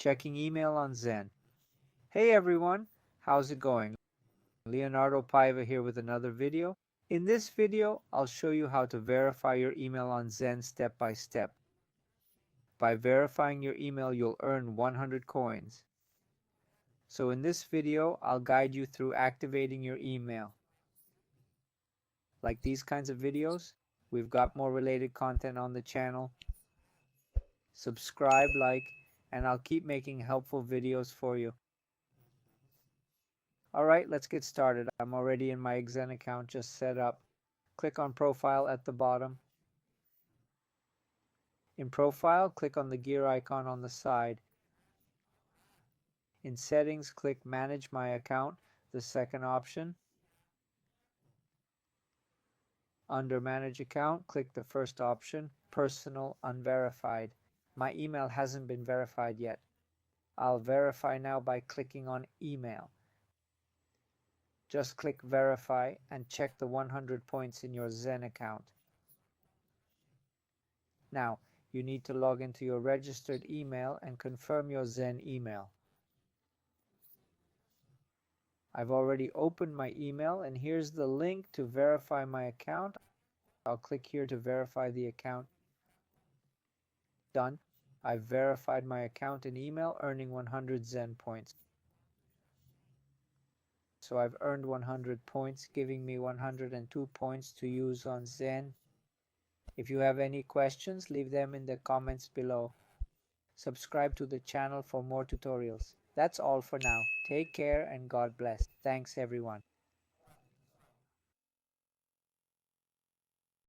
Checking email on Zen. Hey everyone, how's it going? Leonardo Paiva here with another video. In this video, I'll show you how to verify your email on Zen step by step. By verifying your email, you'll earn 100 coins. So in this video, I'll guide you through activating your email. Like these kinds of videos, we've got more related content on the channel. Subscribe, like, and I'll keep making helpful videos for you. Alright, let's get started. I'm already in my Zen account just set up. Click on Profile at the bottom. In Profile, click on the gear icon on the side. In Settings, click Manage My Account, the second option. Under Manage Account, click the first option, Personal Unverified. My email hasn't been verified yet. I'll verify now by clicking on Email. Just click Verify and check the 100 points in your Zen account. Now, you need to log into your registered email and confirm your Zen email. I've already opened my email and here's the link to verify my account. I'll click here to verify the account. Done. I've verified my account and email, earning 100 Zen points. So I've earned 100 points, giving me 102 points to use on Zen. If you have any questions, leave them in the comments below. Subscribe to the channel for more tutorials. That's all for now. Take care and God bless. Thanks everyone.